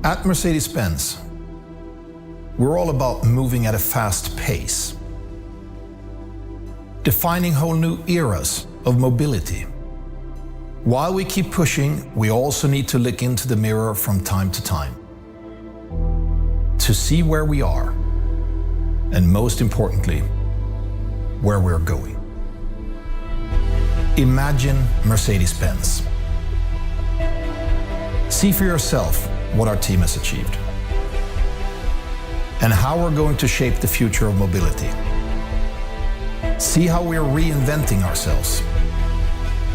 At Mercedes-Benz, we're all about moving at a fast pace, defining whole new eras of mobility. While we keep pushing, we also need to look into the mirror from time to time to see where we are, and most importantly, where we're going. Imagine Mercedes-Benz. See for yourself what our team has achieved and how we're going to shape the future of mobility. See how we're reinventing ourselves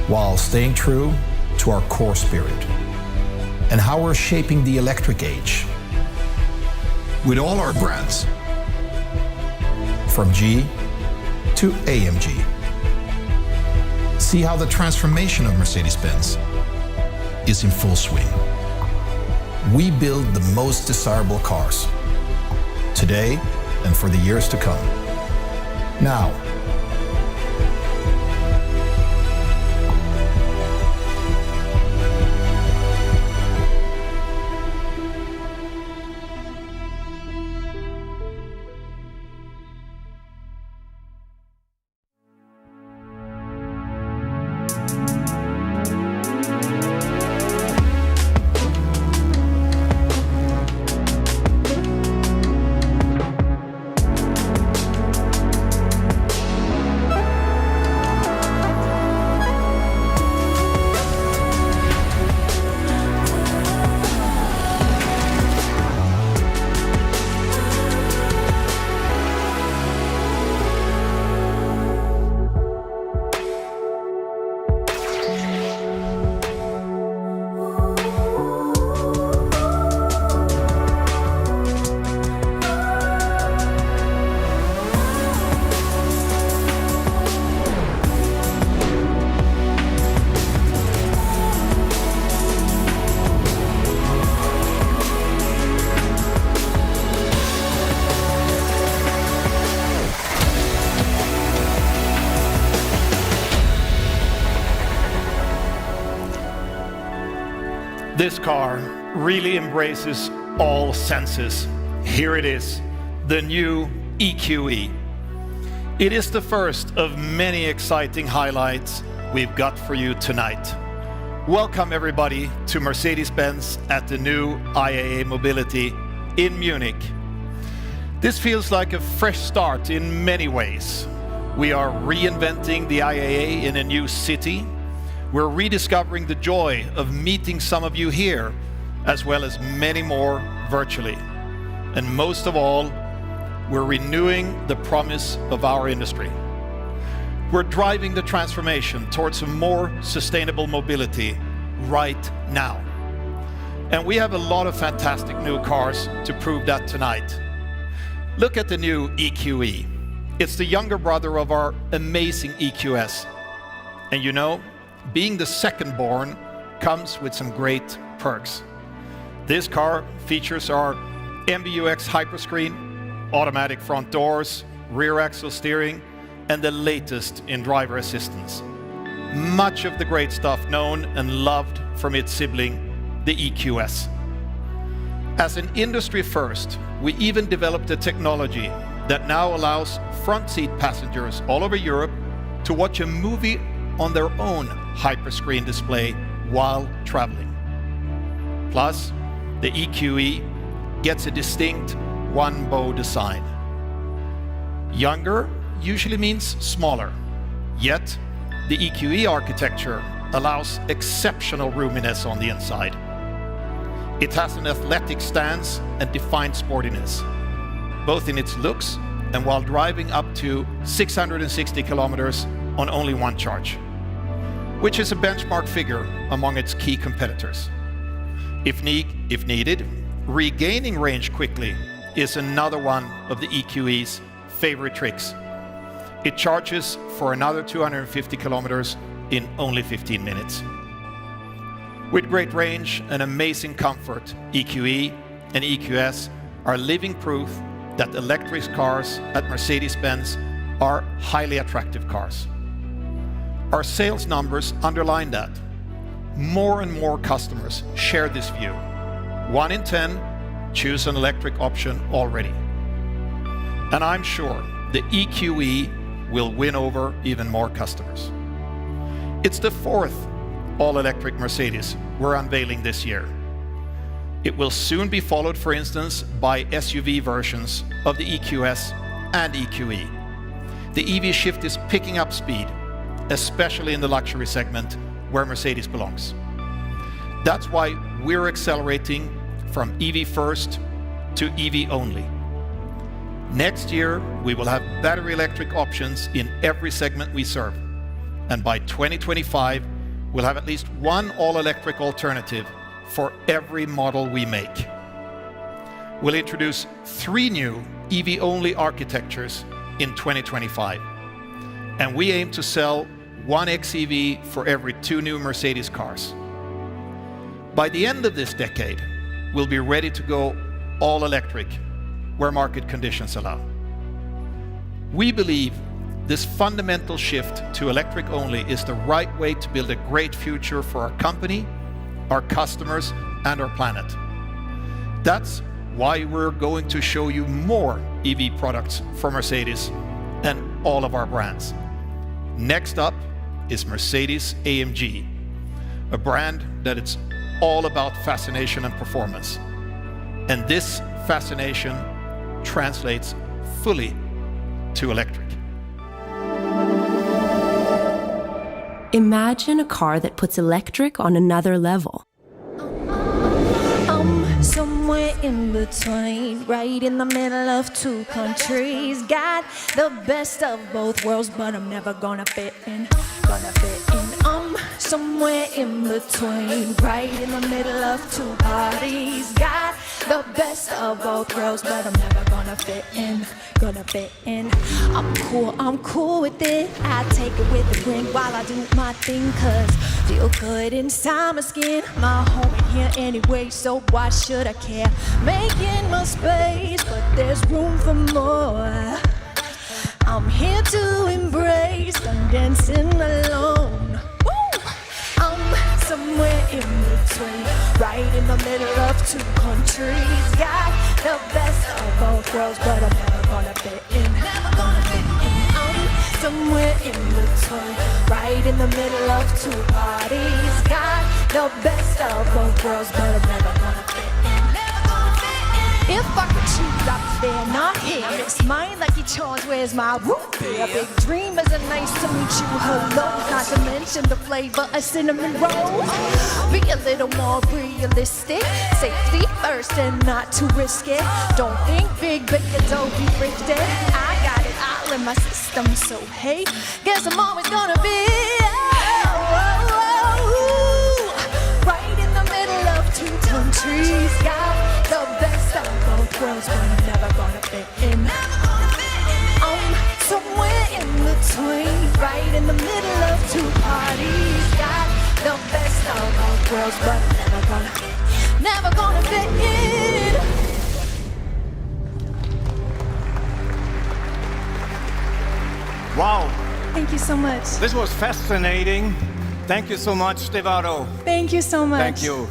while staying true to our core spirit, and how we're shaping the electric age with all our brands, from G to AMG. See how the transformation of Mercedes-Benz is in full swing. We build the most desirable cars, today and for the years to come. Now, this car really embraces all senses. Here it is, the new EQE. It is the first of many exciting highlights we've got for you tonight. Welcome everybody to Mercedes-Benz at the new IAA Mobility in Munich. This feels like a fresh start in many ways. We are reinventing the IAA in a new city. We're rediscovering the joy of meeting some of you here, as well as many more virtually. And most of all, we're renewing the promise of our industry. We're driving the transformation towards a more sustainable mobility right now. And we have a lot of fantastic new cars to prove that tonight. Look at the new EQE. It's the younger brother of our amazing EQS. And you know, being the second born comes with some great perks. This car features our MBUX Hyperscreen, automatic front doors, rear axle steering, and the latest in driver assistance. Much of the great stuff known and loved from its sibling, the EQS. As an industry first, we even developed a technology that now allows front seat passengers all over Europe to watch a movie on their own hyperscreen display while traveling. Plus, the EQE gets a distinct one-bow design. Younger usually means smaller, yet the EQE architecture allows exceptional roominess on the inside. It has an athletic stance and defined sportiness, both in its looks and while driving up to 660 kilometers on only one charge, which is a benchmark figure among its key competitors. If needed, regaining range quickly is another one of the EQE's favorite tricks. It charges for another 250 kilometers in only 15 minutes. With great range and amazing comfort, EQE and EQS are living proof that electric cars at Mercedes-Benz are highly attractive cars. Our sales numbers underline that. More and more customers share this view, 1 in 10 choose an electric option already. And I'm sure the EQE will win over even more customers. It's the 4th all-electric Mercedes we're unveiling this year. It will soon be followed, for instance, by SUV versions of the EQS and EQE. The EV shift is picking up speed, especially in the luxury segment where Mercedes belongs. That's why we're accelerating from EV first to EV only. Next year, we will have battery electric options in every segment we serve. And by 2025, we'll have at least one all-electric alternative for every model we make. We'll introduce 3 new EV-only architectures in 2025. And we aim to sell 1 xEV for every 2 new Mercedes cars. By the end of this decade, we'll be ready to go all electric where market conditions allow. We believe this fundamental shift to electric only is the right way to build a great future for our company, our customers, and our planet. That's why we're going to show you more EV products from Mercedes and all of our brands. Next up is Mercedes-AMG, a brand that it's all about fascination and performance. And this fascination translates fully to electric. Imagine a car that puts electric on another level. Somewhere in between, right in the middle of 2 countries. Got the best of both worlds, but I'm never gonna fit in. Somewhere in between, right in the middle of 2 parties. Got the best of both worlds, but I'm never gonna fit in. I'm cool with it. I take it with a grin while I do my thing, cause feel good inside my skin. My home in here anyway, so why should I care? Making my space, but there's room for more. I'm here to embrace, I'm dancing alone. Woo! I'm somewhere in between, right in the middle of 2 countries. Got the best of both worlds, but I'm never gonna fit in. I'm somewhere in between, right in the middle of 2 parties. Got the best of both worlds, but I'm never gonna fit in. If I could choose, I'd be there, not here. It's mine like you chose, where's my root beer? Big dreamers are nice to meet you, hello. Not to mention the flavor of cinnamon rolls. Be a little more realistic. Safety first and not too risky. Don't think big, but you don't be thrifty. I got it all in my system, so hey, guess I'm always gonna be right in the middle of 2 countries. Got the best of both worlds, but I'm never gonna fit in. I'm somewhere in between, right in the middle of 2 parties. Got the best of both worlds, but I'm never gonna fit in. Wow. Thank you so much. This was fascinating. Thank you so much, Stevado. Thank you so much. Thank you.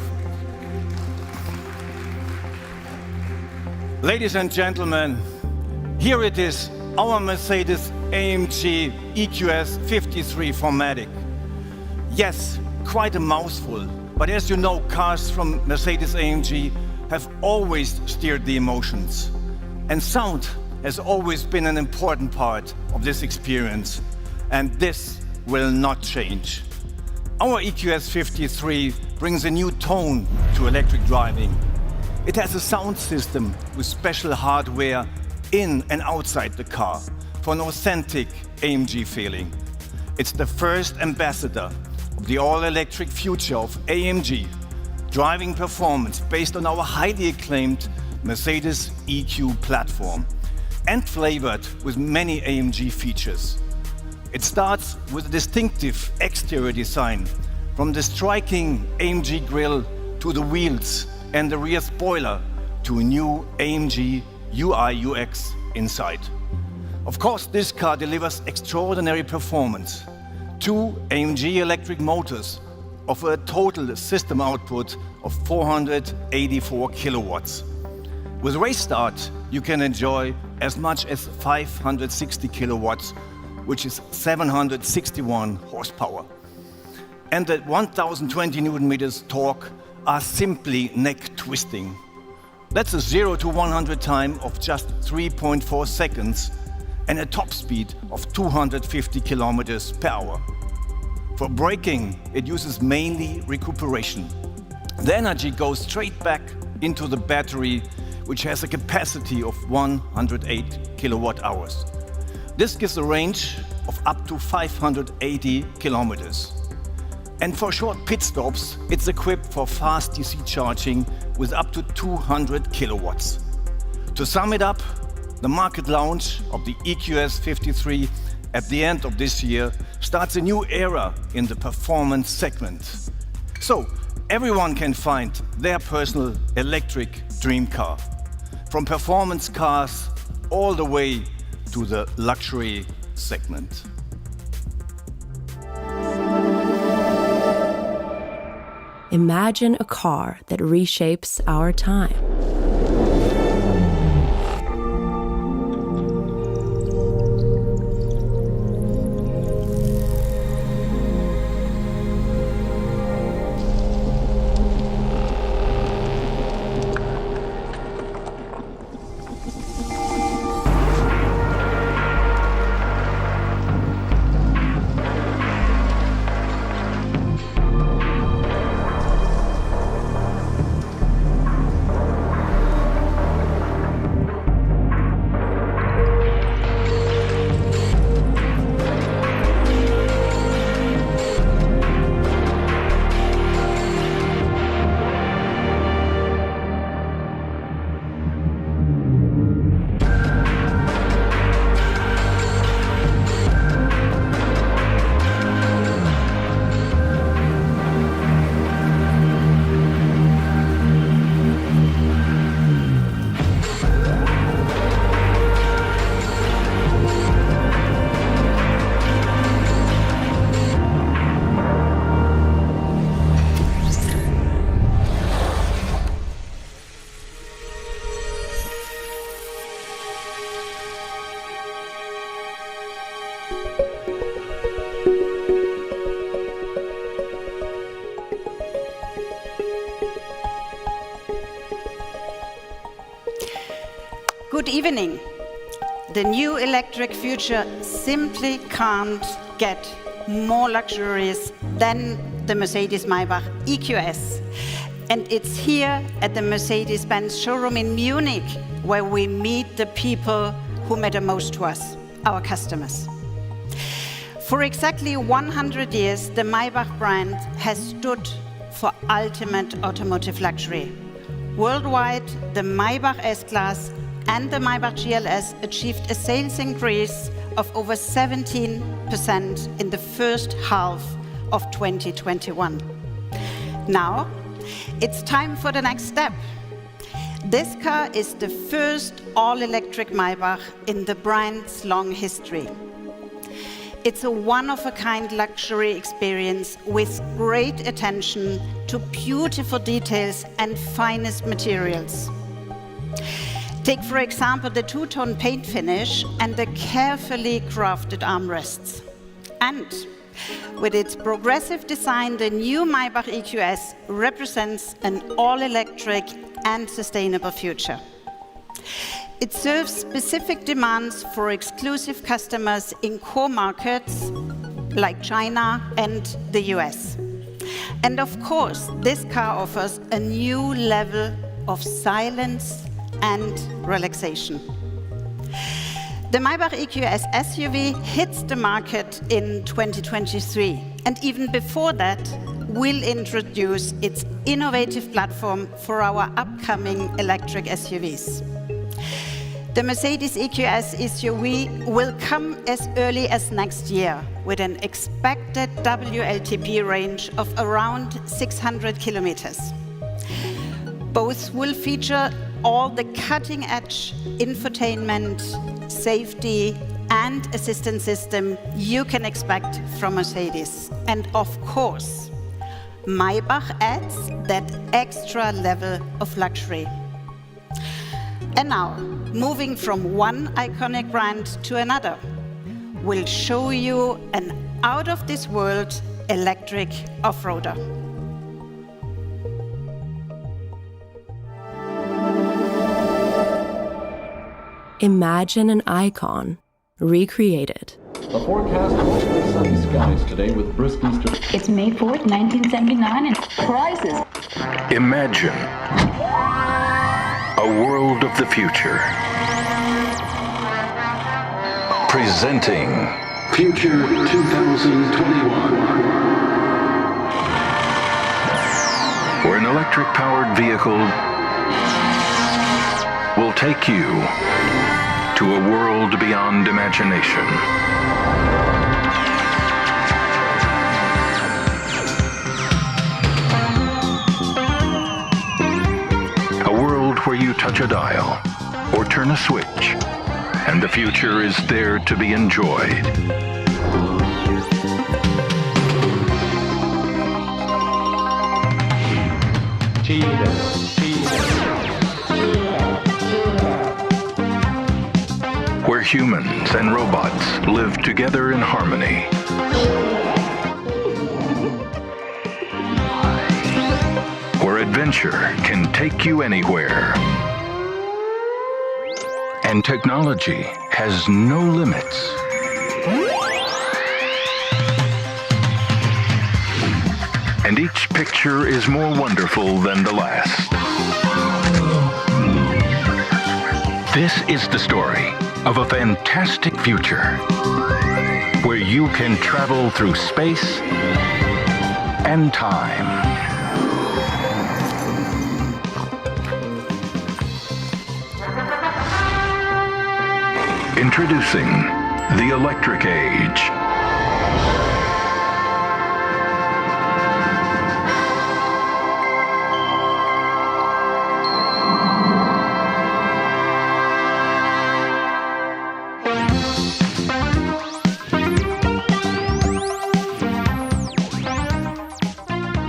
Ladies and gentlemen, here it is, our Mercedes-AMG EQS 53 4MATIC. Yes, quite a mouthful, but as you know, cars from Mercedes-AMG have always steered the emotions. And sound has always been an important part of this experience, and this will not change. Our EQS 53 brings a new tone to electric driving. It has a sound system with special hardware in and outside the car for an authentic AMG feeling. It's the first ambassador of the all-electric future of AMG, driving performance based on our highly acclaimed Mercedes EQ platform and flavored with many AMG features. It starts with a distinctive exterior design, from the striking AMG grille to the wheels and the rear spoiler to a new AMG UI UX inside. Of course, this car delivers extraordinary performance. 2 AMG electric motors offer a total system output of 484 kilowatts. With race start, you can enjoy as much as 560 kilowatts, which is 761 horsepower. And the 1020 Newton meters torque are simply neck-twisting. That's a 0 to 100 time of just 3.4 seconds and a top speed of 250 kilometers per hour. For braking, it uses mainly recuperation. The energy goes straight back into the battery, which has a capacity of 108 kilowatt hours. This gives a range of up to 580 kilometers. And for short pit stops, it's equipped for fast DC charging with up to 200 kilowatts. To sum it up, the market launch of the EQS 53 at the end of this year starts a new era in the performance segment. So everyone can find their personal electric dream car, from performance cars all the way to the luxury segment. Imagine a car that reshapes our time. Good evening. The new electric future simply can't get more luxurious than the Mercedes-Maybach EQS. And it's here at the Mercedes-Benz showroom in Munich where we meet the people who matter most to us, our customers. For exactly 100 years, the Maybach brand has stood for ultimate automotive luxury. Worldwide, the Maybach S-Class and the Maybach GLS achieved a sales increase of over 17% in the first half of 2021. Now, it's time for the next step. This car is the first all-electric Maybach in the brand's long history. It's a one-of-a-kind luxury experience with great attention to beautiful details and finest materials. Take, for example, the two-tone paint finish and the carefully crafted armrests. And with its progressive design, the new Maybach EQS represents an all-electric and sustainable future. It serves specific demands for exclusive customers in core markets like China and the US. And of course, this car offers a new level of silence and relaxation. The Maybach EQS SUV hits the market in 2023, and even before that, will introduce its innovative platform for our upcoming electric SUVs. The Mercedes EQS SUV will come as early as next year with an expected WLTP range of around 600 kilometers. Both will feature all the cutting-edge infotainment, safety, and assistance system you can expect from Mercedes. And of course, Maybach adds that extra level of luxury. And now, moving from one iconic brand to another, we'll show you an out-of-this-world electric off-roader. Imagine an icon recreated. A forecast of mostly sunny skies today with brisk eastern. It's May 4th, 1979, and prizes. Imagine a world of the future. Presenting Future 2021. where an electric-powered vehicle will take you to a world beyond imagination. A world where you touch a dial or turn a switch, and the future is there to be enjoyed. Where humans and robots live together in harmony. Where adventure can take you anywhere. And technology has no limits. And each picture is more wonderful than the last. This is the story of a fantastic future where you can travel through space and time. Introducing the electric age.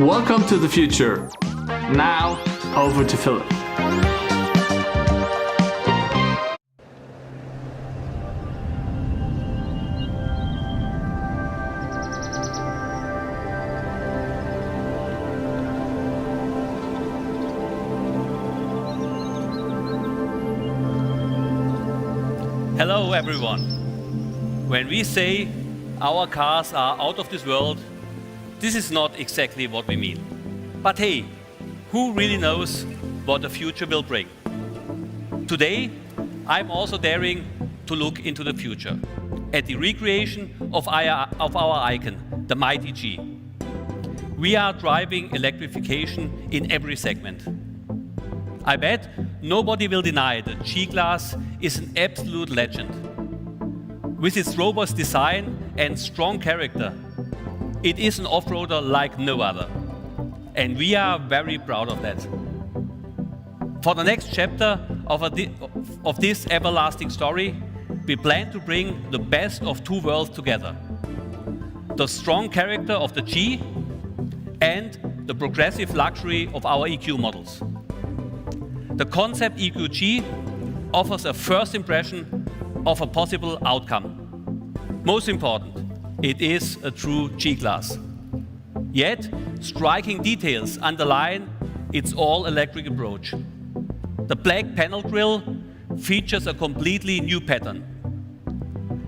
Welcome to the future. Now, over to Philip. Hello everyone. When we say our cars are out of this world, this is not exactly what we mean. But hey, who really knows what the future will bring? Today, I'm also daring to look into the future at the recreation of our icon, the mighty G. We are driving electrification in every segment. I bet nobody will deny that G-Class is an absolute legend. With its robust design and strong character, it is an off-roader like no other. And we are very proud of that. For the next chapter of this everlasting story, we plan to bring the best of two worlds together. The strong character of the G and the progressive luxury of our EQ models. The concept EQG offers a first impression of a possible outcome. Most important, it is a true G-Class. Yet, striking details underline its all-electric approach. The black panel grille features a completely new pattern.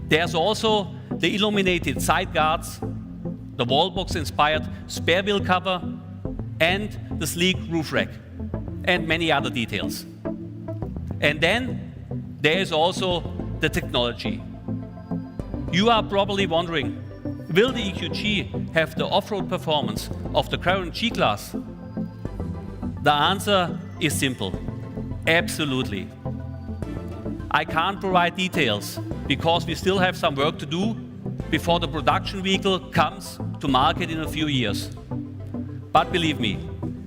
There's also the illuminated side guards, the wallbox-inspired spare wheel cover, and the sleek roof rack, and many other details. And then there is also the technology. You are probably wondering, will the EQG have the off-road performance of the current G-Class? The answer is simple. Absolutely. I can't provide details because we still have some work to do before the production vehicle comes to market in a few years. But believe me,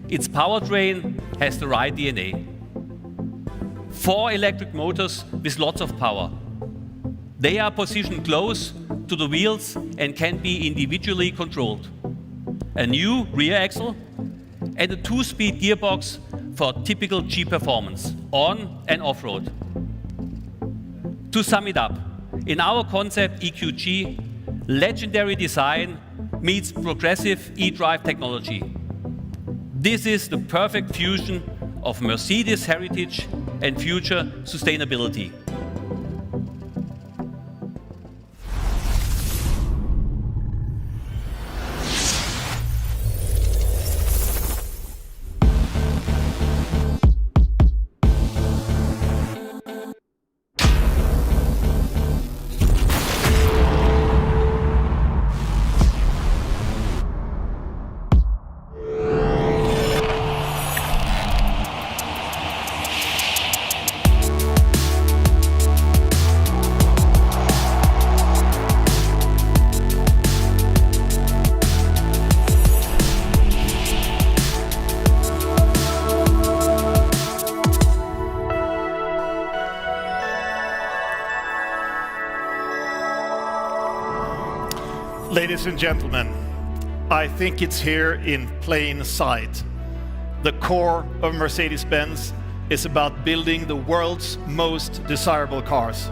its powertrain has the right DNA. 4 electric motors with lots of power. They are positioned close to the wheels and can be individually controlled. a new rear axle, and a 2-speed gearbox for typical G performance, on and off-road. To sum it up, in our concept EQG, legendary design meets progressive e-drive technology. This is the perfect fusion of Mercedes heritage and future sustainability. Ladies and gentlemen, I think it's here in plain sight. The core of Mercedes-Benz is about building the world's most desirable cars.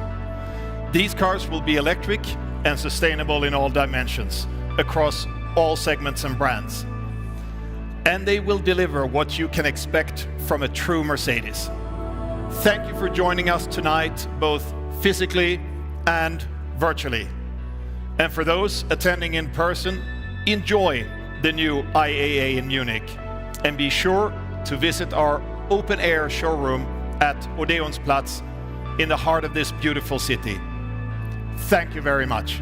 These cars will be electric and sustainable in all dimensions, across all segments and brands. And they will deliver what you can expect from a true Mercedes. Thank you for joining us tonight, both physically and virtually. And for those attending in person, enjoy the new IAA in Munich. And be sure to visit our open-air showroom at Odeonsplatz in the heart of this beautiful city. Thank you very much.